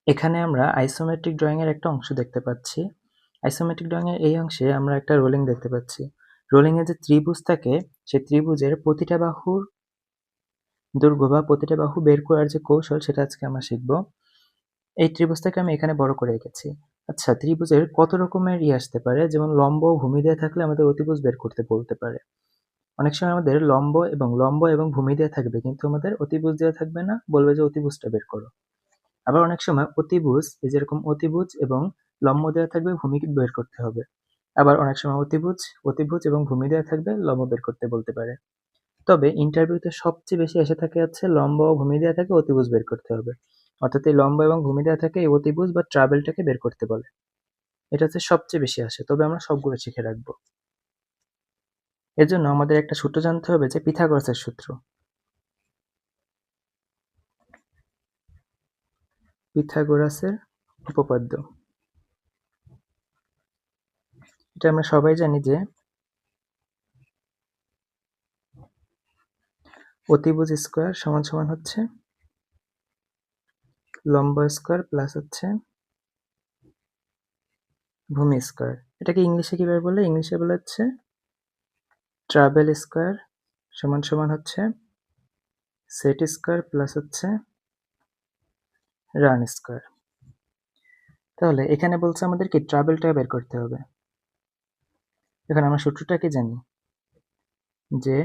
এখানে আমরা isometric drawing এর একটা অংশ দেখতে পাচ্ছি। আইসোমেট্রিক ড্রয়িং এর এই অংশে আমরা একটা রোলিং দেখতে পাচ্ছি। রোলিং এ যে ত্রিভুজ থাকে, সেই ত্রিভুজের প্রতিটা বাহুর দৈর্ঘ্য বা প্রতিটা বাহু বের করার যে কৌশল, সেটা আজকে আমরা শিখব। এই ত্রিভুজটাকে আমি এখানে বড় করে এঁকেছি। আচ্ছা, ত্রিভুজের কত রকমের আসতে পারে? যেমন লম্ব ও ভূমি দেয়া থাকলে আমাদের অতিভুজ বের করতে বলতে পারে। অনেক সময় আমাদের লম্ব এবং ভূমি দেয়া থাকবে, কিন্তু আমাদের অতিভুজ দেওয়া থাকবে না, বলবে যে অতিভুজটা বের করো। আবার অনেক সময় অতিভুজ, এই যেরকম অতিভুজ এবং লম্ব দেওয়া থাকবে, ভূমি বের করতে হবে। আবার অনেক সময় অতিভুজ এবং ভূমি দেওয়া থাকবে, লম্ব বের করতে বলতে পারে। তবে ইন্টারভিউতে সবচেয়ে বেশি এসে থাকে হচ্ছে লম্ব ও ভূমি দেওয়া থাকে, অতিভুজ বের করতে হবে। অর্থাৎ এই লম্ব এবং ভূমি দেওয়া থাকে, এই অতিভুজ বা ট্রাবেলটাকে বের করতে বলে। এটা হচ্ছে সবচেয়ে বেশি আসে, তবে আমরা সবগুলো শিখে রাখবো। এর জন্য আমাদের একটা সূত্র জানতে হবে, যে পিথাগোরাসের সূত্র। পিথাগোরাসের উপপাদ্য। এটা আমরা সবাই জানি যে অতিভুজ স্কয়ার সমান সমান হচ্ছে লম্ব স্কয়ার প্লাস হচ্ছে ভূমি স্কয়ার। এটাকে ইংলিশে কিভাবে বলে? ইংলিশে বলে হচ্ছে ট্রাবেল স্কয়ার সমান সমান হচ্ছে সেট স্কয়ার প্লাস হচ্ছে রান স্কয়ার। তাহলে এখানে বলছে আমাদের কি ট্রাবেলটা বের করতে হবে। এখানে আমরা সূত্রটা কি জানি, যে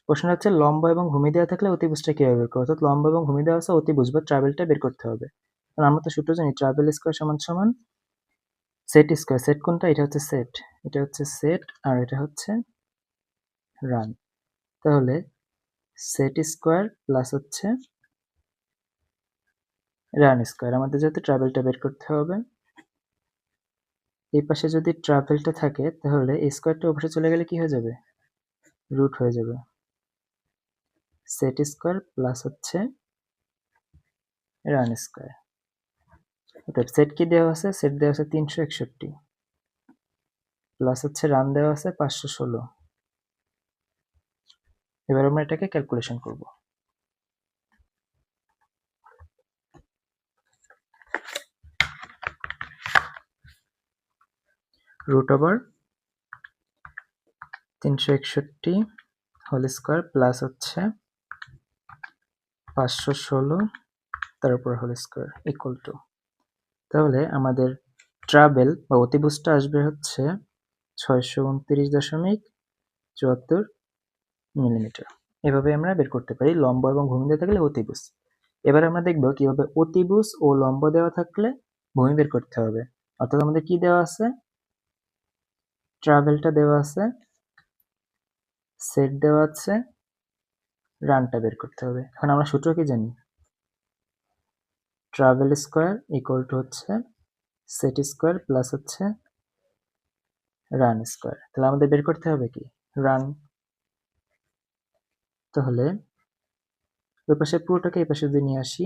প্রশ্ন হচ্ছে লম্ব এবং ভূমি দেওয়া থাকলে অতিভুজটা কিভাবে বের করবো, অর্থাৎ লম্ব এবং ভূমি দেওয়া আছে, অতিভুজ বা ট্রাবেলটা বের করতে হবে। কারণ আমরা তো সূত্র জানি, ট্রাবেল স্কয়ার সমান সমান সেট স্কয়ার। সেট কোনটা? এটা হচ্ছে সেট, এটা হচ্ছে সেট, আর এটা হচ্ছে রান। তাহলে সেট স্কয়ার প্লাস হচ্ছে রান স্কয়ার। আমাদের যেহেতু ট্রাভেলটা বের করতে হবে, এই পাশে যদি ট্রাভেলটা থাকে, তাহলে এই স্কয়ারটা ওপাশে চলে গেলে কি হয়ে যাবে? রুট হয়ে যাবে। সেট স্কয়ার প্লাস হচ্ছে রান স্কয়ার। অর্থাৎ সেট কি দেওয়া আছে? সেট দেওয়া আছে 361 প্লাস হচ্ছে রান দেওয়া আছে 516। এবার আমরা এটাকে ক্যালকুলেশন করব। Root over 361 whole square plus হচ্ছে 516 তার উপর হোল স্কয়ার ইকুয়াল টু, তাহলে আমাদের ট্রাভেল বা অতিভুজটা আসবে হচ্ছে 629.74 মিলিমিটার। এভাবে আমরা বের করতে পারি লম্ব এবং ভূমি দেওয়া থাকলে অতিভুজ। এবার আমরা দেখব কিভাবে অতিভুজ ও লম্ব দেওয়া থাকলে ভূমি বের করতে হবে। অর্থাৎ আমাদের কি দেওয়া আছে? ট্রাভেলটা দেওয়া আছে, সেট দেওয়া আছে, রানটা বের করতে হবে। এখন আমরা সূত্র কি জানি? ট্রাভেল স্কয়ার ইকুয়াল টু হচ্ছে সেট স্কয়ার প্লাস হচ্ছে রান স্কয়ার। তাহলে আমাদের বের করতে হবে কি? রান। তাহলে ওই পাশে পুরোটাকে এই পাশে যদি নিয়ে আসি,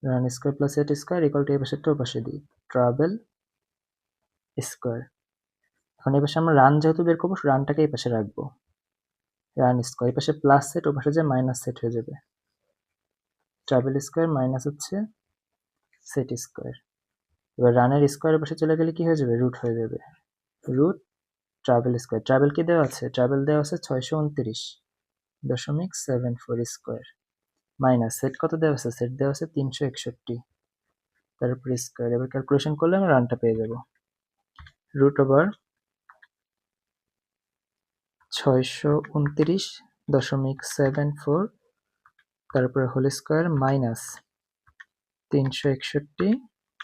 run square plus set square equal to এই পাশেরটা ওই পাশে দিই, ট্রাভেল স্কয়ার। এখন এই পাশে আমরা রান যেহেতু বের করবো, রানটাকে এই পাশে রাখবো, রান স্কয়ার। এই পাশে প্লাস সেট, ও পাশে যে মাইনাস সেট হয়ে যাবে, ট্রাভেল স্কয়ার মাইনাস হচ্ছে সেট স্কয়ার। এবার রানের স্কয়ারের পাশে চলে গেলে কি হয়ে যাবে? রুট হয়ে যাবে, রুট ট্রাভেল স্কয়ার। ট্রাভেল কি দেওয়া আছে? ট্রাভেল দেওয়া আছে 629.74 স্কয়ার, মাইনাস সেট কত দেওয়া আছে? সেট দেওয়া আছে 361 তার উপর স্কয়ার। এবার ক্যালকুলেশন করলে আমরা রানটা পেয়ে যাব, রুট ওভার 629.74 তার উপরে হোল স্কয়ার মাইনাস 361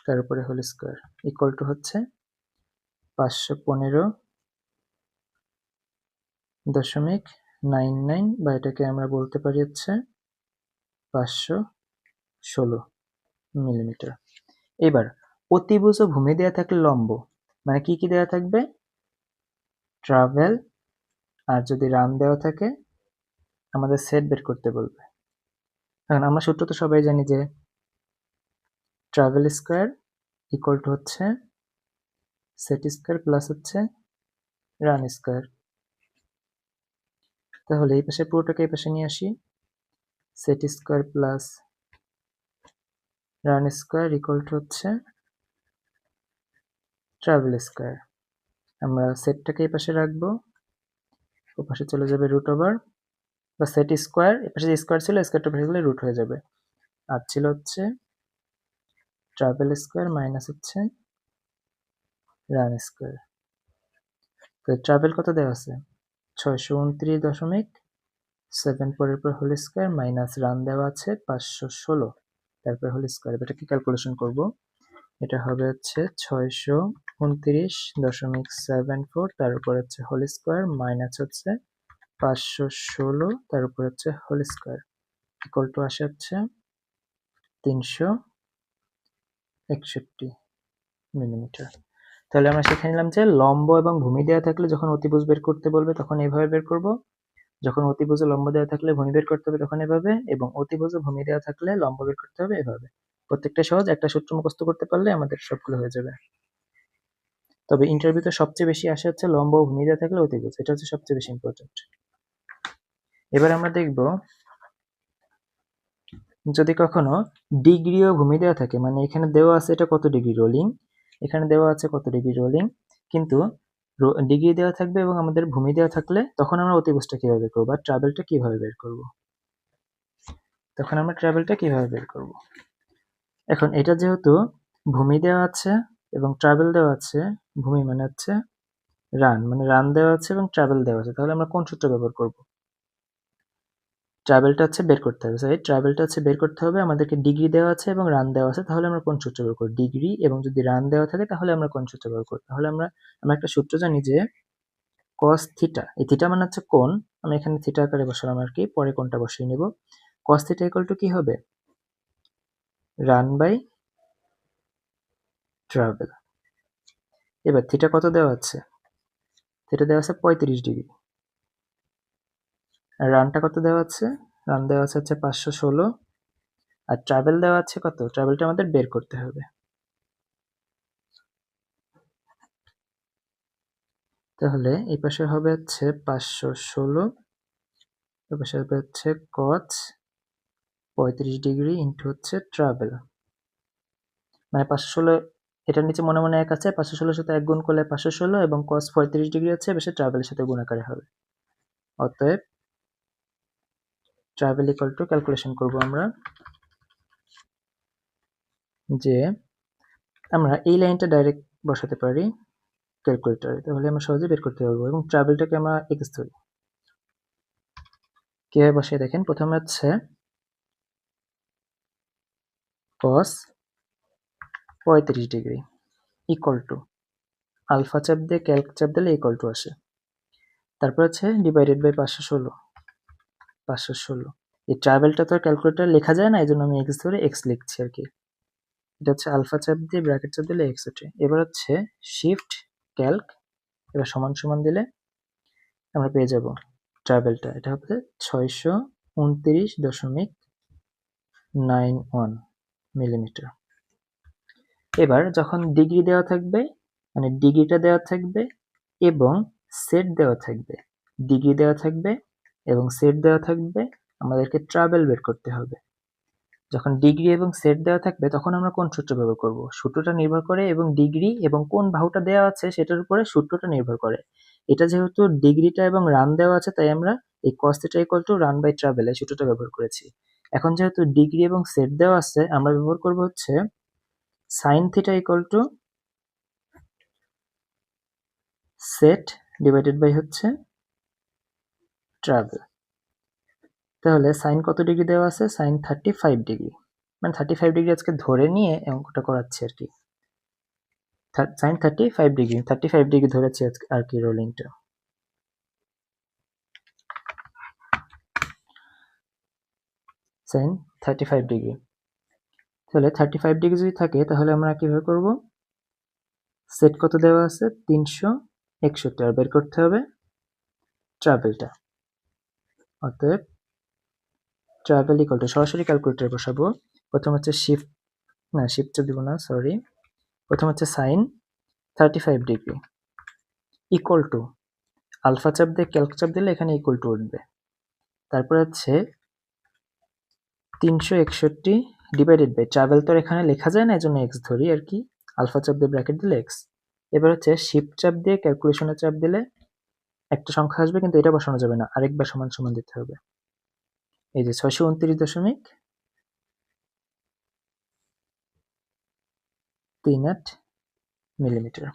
তার উপরে হোল স্কয়ার ইকুয়াল টু হচ্ছে 515.99, বা এটাকে আমরা বলতে পারি হচ্ছে 516 মিলিমিটার। এবার অতিভুজ ও ভূমি দেওয়া থাকলে লম্ব, মানে কি কি দেওয়া থাকবে? ট্রাভেল, আর যদি রান দেওয়া থাকে আমাদের সেট বের করতে বলবে। এখন আমরা সূত্র তো সবাই জানি, যে ট্রাভেল স্কয়ার ইকুয়াল টু হচ্ছে সেট স্কয়ার প্লাস হচ্ছে রান স্কয়ার। তাহলে এই পাশে পুরোটাকে এই পাশে নিয়ে আসি, set square plus run square equal to হচ্ছে ট্রাভেল স্কোয়ার। আমরা সেটটাকে এই পাশে রাখবো, ও পাশে চলে যাবে রুট ওভার বা সেট স্কোয়ার, এ পাশে স্কোয়ার ছিল, স্কোয়ারটা পাশে গেলে রুট হয়ে যাবে। আর ছিল হচ্ছে ট্রাভেল স্কোয়ার মাইনাস হচ্ছে রান স্কোয়ার। তো ট্রাভেল কত দেওয়া আছে 629.7 পরের পর হোল স্কোয়ার মাইনাস রান দেওয়া আছে 516, তারপর হোল স্কোয়ার। এটাকে ক্যালকুলেশন করব, এটা হবে হচ্ছে 629.74 তার উপর হচ্ছে হোল স্কোয়ার মাইনাস হচ্ছে 516 তার উপর হচ্ছে হোল স্কোয়ার ইকুয়াল টু আসে হচ্ছে 361 মিলিমিটার। তাহলে আমরা শিখে নিলাম যে লম্ব এবং ভূমি দেওয়া থাকলে যখন অতিভুজ বের করতে বলবে তখন এইভাবে বের করব, যখন অতিভুজে লম্ব দেওয়া থাকলে ভূমি বের করতে হবে তখন এভাবে, এবং অতিভুজে ভূমি দেওয়া থাকলে লম্ব বের করতে হবে এভাবে। প্রত্যেকটা সহজ, একটা সূত্র মুখস্থ করতে পারলে আমাদের সবগুলো হয়ে যাবে। তবে ইন্টারভিউতে সবচেয়ে বেশি আসে হচ্ছে লম্ব ও ভূমি দেওয়া থাকলে অতিভুজ, এটা হচ্ছে সবচেয়ে বেশি ইম্পর্টেন্ট। এবার আমরা দেখব যদি কখনো ডিগ্রি ও ভূমি দেওয়া থাকে, মানে এখানে দেওয়া আছে এটা কত ডিগ্রি রোলিং, এখানে দেওয়া আছে কত ডিগ্রি রোলিং, কিন্তু ডিগ্রি দেওয়া থাকবে এবং আমাদের ভূমি দেওয়া থাকলে তখন আমরা অতিভুজটা কিভাবে বের করবো বা ট্রাভেলটা কিভাবে বের করব, তখন আমরা ট্রাভেলটা কিভাবে বের করব। এখন এটা যেহেতু ভূমি দেওয়া আছে এবং ট্রাভেল দেওয়া আছে, ভূমি মানে হচ্ছে রান, মানে রান দেওয়া আছে এবং ট্রাভেল দেওয়া আছে, তাহলে আমরা কোন সূত্র ব্যবহার করব, ট্রাভেলটা হচ্ছে বের করতে হবে। সরি, ট্রাভেলটা হচ্ছে বের করতে হবে, আমাদেরকে ডিগ্রি দেওয়া আছে এবং রান দেওয়া আছে, তাহলে আমরা কোন সূত্র ব্যবহার করব, ডিগ্রি এবং যদি রান দেওয়া থাকে তাহলে আমরা কোন সূত্র ব্যবহার করব। তাহলে আমরা একটা সূত্র জানি যে cos থিটা, এই থিটা মানে হচ্ছে কোণ, আমি এখানে থিটা আকারে বসালাম আর কি, পরে কোণটা বসিয়ে নিব। cos থিটা ইকুয়াল টু কি হবে, রান বাই ট্রাভেল। এবার থিটা কত দেওয়া আছে, থিটা দেওয়া আছে 35 ডিগ্রি, আর রানটা কত দেওয়া আছে, রান দেওয়া আছে হচ্ছে 516, আর ট্রাভেল দেওয়া আছে কত, ট্রাভেলটা আমাদের বের করতে হবে। তাহলে এই পাশে হবে হচ্ছে 516, এই পাশে হবে হচ্ছে cos 35 ডিগ্রি ইন্টু হচ্ছে ট্রাভেল, মানে 516 এটার নিচে মনে মনে 1 আছে, 516 সাথে 1 গুণ করলে 516 এবং cos 35 ডিগ্রি আছে বেশি ট্রাভেলের সাথে গুণ আকারে হবে। অতএব ট্রাভেল ইকুয়াল টু ক্যালকুলেশন করব আমরা, যে আমরা এই লাইনটা ডাইরেক্ট বসাতে পারি ক্যালকুলেটরে, তাহলে আমরা সহজে বের করতে পারবো। এবং ট্রাভেলটাকে আমরা এক্স ধরি, কিভাবে বসিয়ে দেখেন, প্রথমে হচ্ছে cos 35 degree equal to alpha চাপ দিয়ে ক্যালক চাপ দিলে ইকুয়াল টু আসে, তারপর হচ্ছে ডিভাইডেড বাই 516। এই ট্রাভেলটা তো আর ক্যালকুলেটর লেখা যায় না, এই জন্য আমি এক্স ধরে এক্স লিখছি আর কি। এটা হচ্ছে আলফা চাপ দিয়ে ব্র্যাকেট চাপ দিলে এক্স ওঠে। এবার হচ্ছে শিফট ক্যালক, এবার সমান সমান দিলে আমরা পেয়ে যাব ট্রাভেলটা, এটা হচ্ছে 629.91 মিলিমিটার। এবার যখন ডিগ্রি দেওয়া থাকবে, মানে ডিগ্রিটা দেওয়া থাকবে এবং সেট দেওয়া থাকবে, ডিগ্রি দেওয়া থাকবে এবং সেট দেওয়া থাকবে, আমাদেরকে ট্রাভেল বের করতে হবে। যখন ডিগ্রি এবং সেট দেওয়া থাকবে তখন আমরা কোন সূত্র ব্যবহার করব, সূত্রটা নির্ভর করে এবং ডিগ্রি এবং কোন বাহুটা দেওয়া আছে সেটার উপরে সূত্রটা নির্ভর করে। এটা যেহেতু ডিগ্রিটা এবং রান দেওয়া আছে তাই আমরা এই cos theta equal to run by travel এই সূত্রটা ব্যবহার করেছি। এখন যেহেতু ডিগ্রি এবং সেট দেওয়া আছে আমরা ব্যবহার করব হচ্ছে sin theta equal to set divided by হচ্ছে ট্রাভেল। তাহলে সাইন কত ডিগ্রি দেওয়া আছে, সাইন 35 ডিগ্রি, মানে 35 ডিগ্রি আজকে ধরে নিয়ে অঙ্কটা করাচ্ছি আর কি। সাইন 35 ডিগ্রি ধরেছি আর কি রোলিংটা। সাইন 35 ডিগ্রি, তাহলে 35 ডিগ্রি যদি থাকে তাহলে আমরা কিভাবে করব, সেট কত দেওয়া আছে 361, আর বের করতে হবে ট্রাভেলটা। অতএব ট্রাভেল ইকুয়াল টু সরাসরি ক্যালকুলেটরে বসাবো, প্রথম হচ্ছে শিফট চাপ দিব না, সরি, প্রথম হচ্ছে sine 35 degree equal to alpha চাপ দিয়ে ক্যালক চাপ দিলে এখানে ইকুয়াল টু উঠবে, তারপর হচ্ছে 361 ডিভাইডেড বাই ট্রাভেল তো এখানে লেখা যায় না, এজন্য এক্স ধরি আর কি, আলফা চাপ দিয়ে ব্র্যাকেট দিলে এক্স। এবার হচ্ছে শিফট চাপ দিয়ে ক্যালকুলেশনের চাপ দিলে একটা সংখ্যা আসবে, কিন্তু এটা বসানো যাবে না, আরেকবার সমান সমান দিতে হবে। এই যে 629.38 মিলিমিটার।